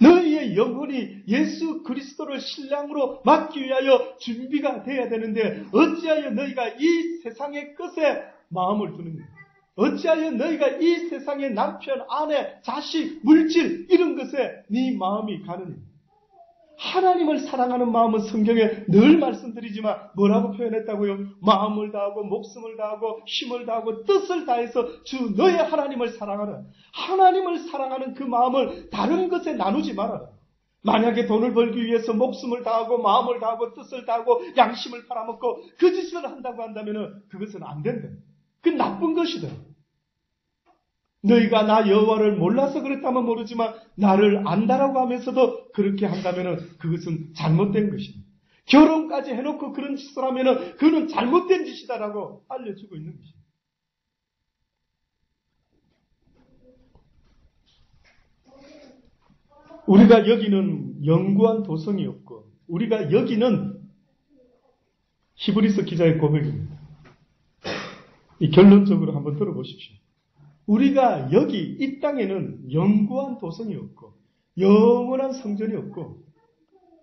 너희의 영혼이 예수 그리스도를 신랑으로 맞기 위하여 준비가 되어야 되는데 어찌하여 너희가 이 세상의 것에 마음을 두느냐? 어찌하여 너희가 이 세상의 남편, 아내, 자식, 물질 이런 것에 네 마음이 가느냐? 하나님을 사랑하는 마음은 성경에 늘 말씀드리지만 뭐라고 표현했다고요? 마음을 다하고 목숨을 다하고 힘을 다하고 뜻을 다해서 주 너의 하나님을 사랑하라. 하나님을 사랑하는 그 마음을 다른 것에 나누지 말아라. 만약에 돈을 벌기 위해서 목숨을 다하고 마음을 다하고 뜻을 다하고 양심을 팔아먹고 그 짓을 한다고 한다면 그것은 안 된다. 그건 나쁜 것이다. 너희가 나 여호와를 몰라서 그랬다면 모르지만 나를 안다라고 하면서도 그렇게 한다면 그것은 잘못된 것이다. 결혼까지 해놓고 그런 짓을 하면 그는 잘못된 짓이다라고 알려주고 있는 것이다. 우리가 여기는 연구한 도성이 없고 우리가 여기는 히브리서 기자의 고백입니다. 이 결론적으로 한번 들어보십시오. 우리가 여기 이 땅에는 영구한 도성이 없고 영원한 성전이 없고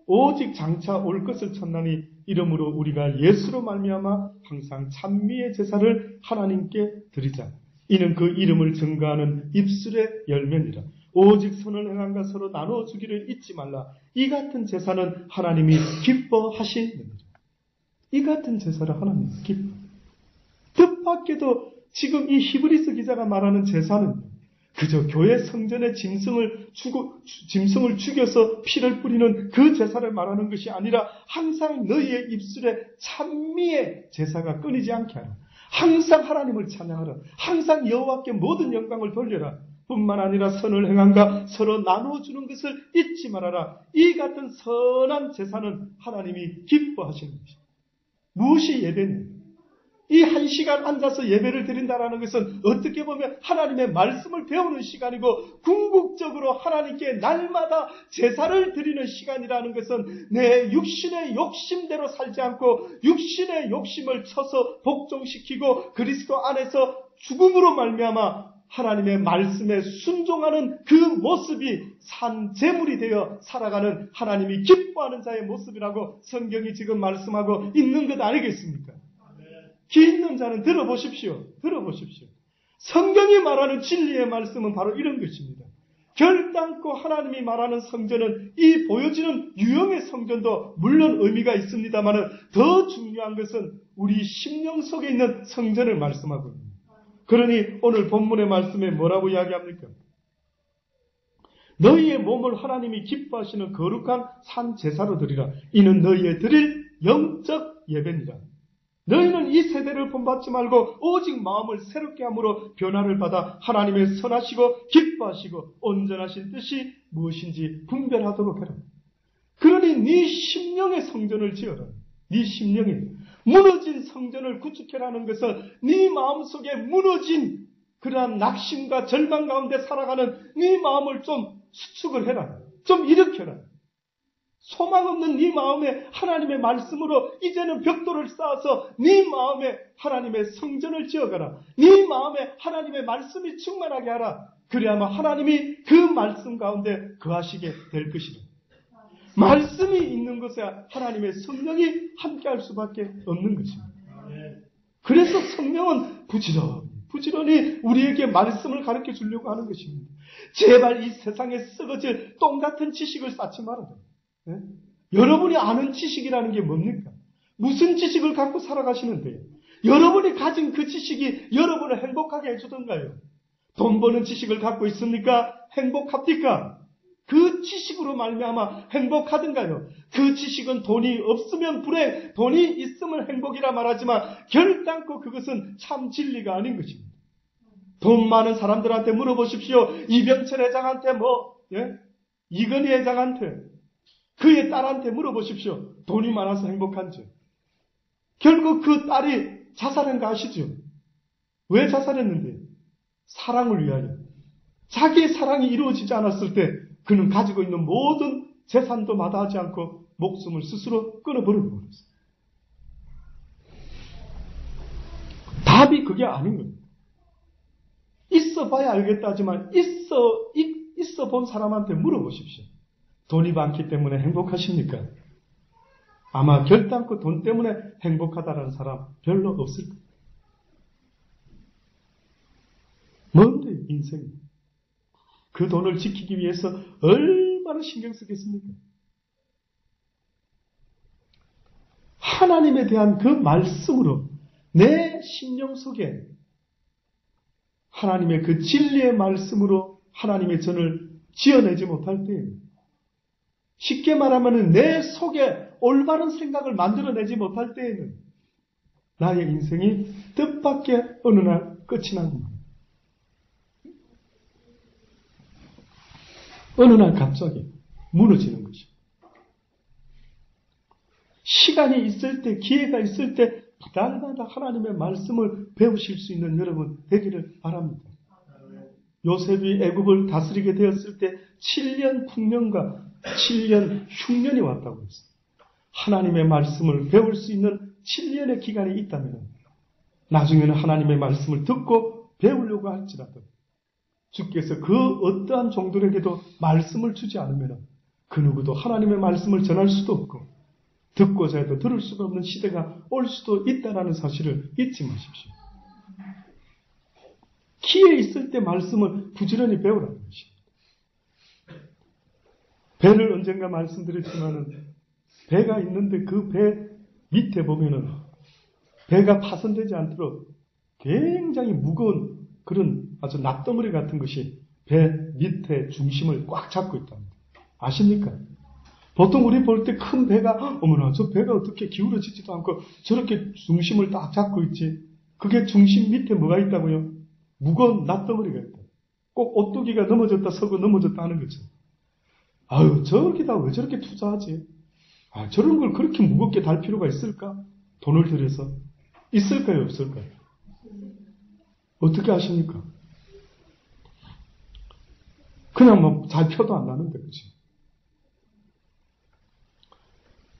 오직 장차 올 것을 천나니 이러므로 우리가 예수로 말미암아 항상 찬미의 제사를 하나님께 드리자. 이는 그 이름을 증거하는 입술의 열매니라. 오직 선을 행함과 서로 나누어 주기를 잊지 말라. 이 같은 제사는 하나님이 기뻐하시느니라. 이 같은 제사를 하나님이 기뻐. 뜻밖에도 지금 이 히브리서 기자가 말하는 제사는 그저 교회 성전의 짐승을 죽여서 피를 뿌리는 그 제사를 말하는 것이 아니라 항상 너희의 입술에 찬미의 제사가 끊이지 않게 하라. 항상 하나님을 찬양하라. 항상 여호와께 모든 영광을 돌려라. 뿐만 아니라 선을 행함과 서로 나누어주는 것을 잊지 말아라. 이 같은 선한 제사는 하나님이 기뻐하시는 것입니다. 무엇이 예배냐? 이 한 시간 앉아서 예배를 드린다는 것은 어떻게 보면 하나님의 말씀을 배우는 시간이고 궁극적으로 하나님께 날마다 제사를 드리는 시간이라는 것은 내 육신의 욕심대로 살지 않고 육신의 욕심을 쳐서 복종시키고 그리스도 안에서 죽음으로 말미암아 하나님의 말씀에 순종하는 그 모습이 산 제물이 되어 살아가는 하나님이 기뻐하는 자의 모습이라고 성경이 지금 말씀하고 있는 것 아니겠습니까? 귀 있는 자는 들어보십시오. 들어보십시오. 성경이 말하는 진리의 말씀은 바로 이런 것입니다. 결단코 하나님이 말하는 성전은 이 보여지는 유형의 성전도 물론 의미가 있습니다만 더 중요한 것은 우리 심령 속에 있는 성전을 말씀하고 있습니다. 그러니 오늘 본문의 말씀에 뭐라고 이야기합니까? 너희의 몸을 하나님이 기뻐하시는 거룩한 산 제사로 드리라. 이는 너희의 드릴 영적 예배니라. 너희는 이 세대를 본받지 말고 오직 마음을 새롭게 함으로 변화를 받아 하나님의 선하시고 기뻐하시고 온전하신 뜻이 무엇인지 분별하도록 해라. 그러니 네 심령의 성전을 지어라. 네 심령에 무너진 성전을 구축해라는 것은 네 마음속에 무너진 그러한 낙심과 절망 가운데 살아가는 네 마음을 좀 수축을 해라. 좀 일으켜라. 소망 없는 네 마음에 하나님의 말씀으로 이제는 벽돌을 쌓아서 네 마음에 하나님의 성전을 지어가라. 네 마음에 하나님의 말씀이 충만하게 하라. 그래야만 하나님이 그 말씀 가운데 거하시게 될 것이다. 말씀이 있는 곳에 하나님의 성령이 함께할 수밖에 없는 것입니다. 그래서 성령은 부지런히 우리에게 말씀을 가르쳐 주려고 하는 것입니다. 제발 이 세상에 썩어질 똥 같은 지식을 쌓지 말아라. 네? 여러분이 아는 지식이라는 게 뭡니까? 무슨 지식을 갖고 살아가시는데요? 여러분이 가진 그 지식이 여러분을 행복하게 해주던가요? 돈 버는 지식을 갖고 있습니까? 행복합니까? 그 지식으로 말미암아 행복하던가요? 그 지식은 돈이 없으면 불행, 돈이 있으면 행복이라 말하지만 결단코 그것은 참 진리가 아닌 것입니다. 돈 많은 사람들한테 물어보십시오. 이병철 회장한테 이건희 회장한테 그의 딸한테 물어보십시오. 돈이 많아서 행복한지. 결국 그 딸이 자살한 거 아시죠? 왜 자살했는데? 사랑을 위하여. 자기의 사랑이 이루어지지 않았을 때 그는 가지고 있는 모든 재산도 마다하지 않고 목숨을 스스로 끊어버리고 버렸어요. 답이 그게 아닌 겁니다. 있어 봐야 알겠다 하지만 있어 본 사람한테 물어보십시오. 돈이 많기 때문에 행복하십니까? 아마 결단코 돈 때문에 행복하다는 사람 별로 없을 거예요. 뭔데 인생이? 그 돈을 지키기 위해서 얼마나 신경 쓰겠습니까? 하나님에 대한 그 말씀으로 내 심령 속에 하나님의 그 진리의 말씀으로 하나님의 전을 지어내지 못할 때, 쉽게 말하면 내 속에 올바른 생각을 만들어내지 못할 때에는 나의 인생이 뜻밖의 어느 날 끝이 납니다. 어느 날 갑자기 무너지는 것이죠. 시간이 있을 때, 기회가 있을 때 날마다 하나님의 말씀을 배우실 수 있는 여러분 되기를 바랍니다. 요셉이 애굽을 다스리게 되었을 때 7년 풍년과 7년 흉년이 왔다고 했어요. 하나님의 말씀을 배울 수 있는 7년의 기간이 있다면 나중에는 하나님의 말씀을 듣고 배우려고 할지라도 주께서 그 어떠한 종들에게도 말씀을 주지 않으면 그 누구도 하나님의 말씀을 전할 수도 없고 듣고자 해도 들을 수가 없는 시대가 올 수도 있다는 사실을 잊지 마십시오. 기회 있을 때 말씀을 부지런히 배우라는 것입니다. 배를 언젠가 말씀드렸지만은 배가 있는데 그 배 밑에 보면은 배가 파손되지 않도록 굉장히 무거운 그런 아주 납덩어리 같은 것이 배 밑에 중심을 꽉 잡고 있답니다. 아십니까? 보통 우리 볼 때 큰 배가 어머나 저 배가 어떻게 기울어지지도 않고 저렇게 중심을 딱 잡고 있지. 그게 중심 밑에 뭐가 있다고요? 무거운 납덩어리가 있다. 꼭 오뚜기가 넘어졌다 서고 넘어졌다 하는 거죠. 아유 저기다 왜 저렇게 투자하지? 아 저런 걸 그렇게 무겁게 달 필요가 있을까? 돈을 들여서 있을까요 없을까요? 어떻게 아십니까? 그냥 뭐 잘 표도 안 나는데 그죠?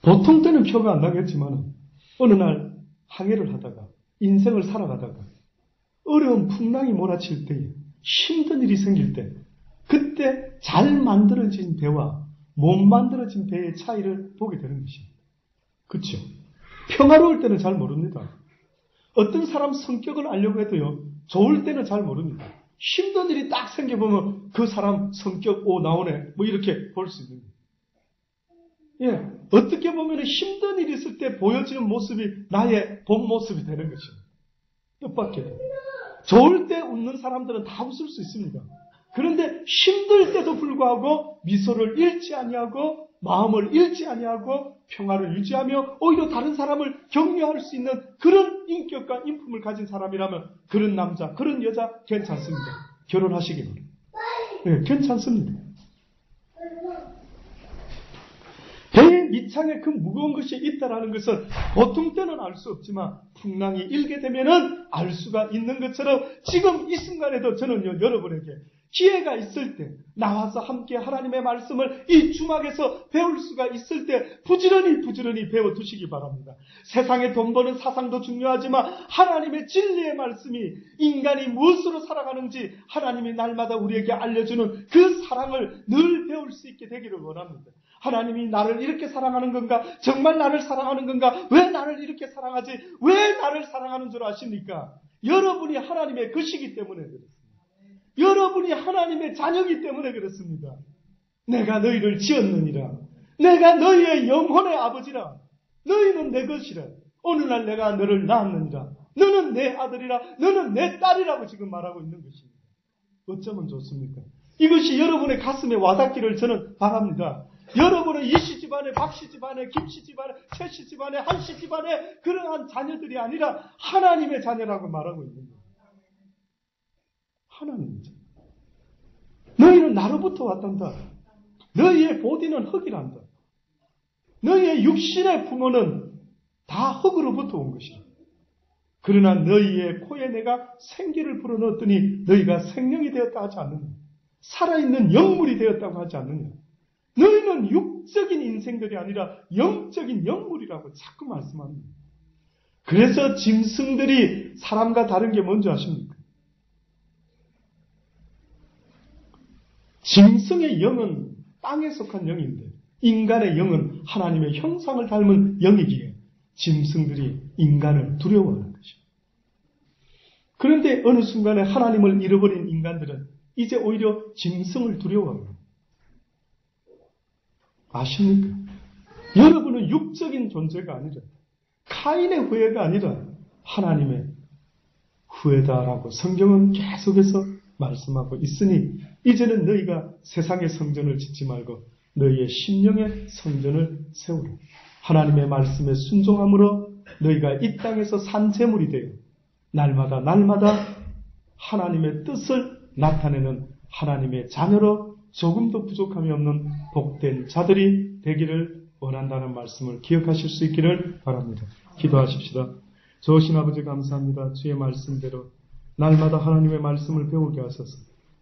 보통 때는 표가 안 나겠지만 어느 날 항해를 하다가 인생을 살아가다가 어려운 풍랑이 몰아칠 때에 힘든 일이 생길 때 그때 잘 만들어진 배와 못 만들어진 배의 차이를 보게 되는 것입니다. 그렇죠? 평화로울 때는 잘 모릅니다. 어떤 사람 성격을 알려고 해도요. 좋을 때는 잘 모릅니다. 힘든 일이 딱 생겨보면 그 사람 성격 오 나오네 뭐 이렇게 볼 수 있는 거예요. 예, 어떻게 보면 힘든 일이 있을 때 보여지는 모습이 나의 본 모습이 되는 것입니다. 뜻밖에도. 좋을 때 웃는 사람들은 다 웃을 수 있습니다. 그런데 힘들 때도 불구하고 미소를 잃지 아니하고 마음을 잃지 아니하고 평화를 유지하며 오히려 다른 사람을 격려할 수 있는 그런 인격과 인품을 가진 사람이라면 그런 남자, 그런 여자 괜찮습니다. 결혼하시기 바랍니다. 네, 괜찮습니다. 배의 밑창에 그 무거운 것이 있다라는 것은 보통 때는 알 수 없지만 풍랑이 일게 되면은 알 수가 있는 것처럼 지금 이 순간에도 저는요 여러분에게 기회가 있을 때 나와서 함께 하나님의 말씀을 이 주막에서 배울 수가 있을 때 부지런히 배워두시기 바랍니다. 세상에 돈 버는 사상도 중요하지만 하나님의 진리의 말씀이 인간이 무엇으로 살아가는지 하나님이 날마다 우리에게 알려주는 그 사랑을 늘 배울 수 있게 되기를 원합니다. 하나님이 나를 이렇게 사랑하는 건가? 정말 나를 사랑하는 건가? 왜 나를 이렇게 사랑하지? 왜 나를 사랑하는 줄 아십니까? 여러분이 하나님의 것이기 때문에 그렇습니다. 여러분이 하나님의 자녀이기 때문에 그렇습니다. 내가 너희를 지었느니라. 내가 너희의 영혼의 아버지라. 너희는 내 것이라. 어느 날 내가 너를 낳았느니라. 너는 내 아들이라. 너는 내 딸이라고 지금 말하고 있는 것입니다. 어쩌면 좋습니까? 이것이 여러분의 가슴에 와닿기를 저는 바랍니다. 여러분은 이씨 집안에 박씨 집안에 김씨 집안에 최씨 집안에 한씨 집안에 그러한 자녀들이 아니라 하나님의 자녀라고 말하고 있는 거예요. 하나님의 자녀. 너희는 나로부터 왔단다. 너희의 보디는 흙이란다. 너희의 육신의 부모는 다 흙으로부터 온 것이다. 그러나 너희의 코에 내가 생기를 불어넣었더니 너희가 생명이 되었다 하지 않느냐. 살아있는 영물이 되었다고 하지 않느냐. 너희는 육적인 인생들이 아니라 영적인 영물이라고 자꾸 말씀합니다. 그래서 짐승들이 사람과 다른 게 뭔지 아십니까? 짐승의 영은 땅에 속한 영인데 인간의 영은 하나님의 형상을 닮은 영이기에 짐승들이 인간을 두려워하는 것입니다. 그런데 어느 순간에 하나님을 잃어버린 인간들은 이제 오히려 짐승을 두려워합니다. 아십니까? 여러분은 육적인 존재가 아니라 카인의 후예가 아니라 하나님의 후예다라고 성경은 계속해서 말씀하고 있으니 이제는 너희가 세상의 성전을 짓지 말고 너희의 심령의 성전을 세우라. 하나님의 말씀에 순종함으로 너희가 이 땅에서 산 제물이 되어 날마다 하나님의 뜻을 나타내는 하나님의 자녀로 조금도 부족함이 없는 복된 자들이 되기를 원한다는 말씀을 기억하실 수 있기를 바랍니다. 기도하십시다. 좋으신 아버지 감사합니다. 주의 말씀대로 날마다 하나님의 말씀을 배우게 하소서.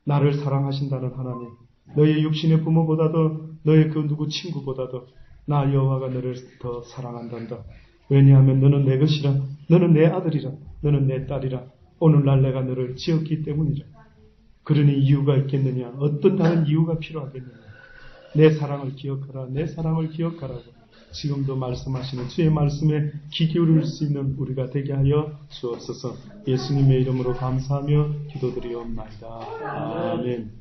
나를 사랑하신다는 하나님, 너의 육신의 부모보다도 너의 그 누구 친구보다도 나 여호와가 너를 더 사랑한단다. 왜냐하면 너는 내 것이라, 너는 내 아들이라, 너는 내 딸이라, 오늘날 내가 너를 지었기 때문이라. 그러니 이유가 있겠느냐? 어떤 다른 이유가 필요하겠느냐? 내 사랑을 기억하라, 내 사랑을 기억하라고 지금도 말씀하시는 주의 말씀에 귀 기울일 수 있는 우리가 되게 하여 주옵소서. 예수님의 이름으로 감사하며 기도드리옵나이다. 아멘.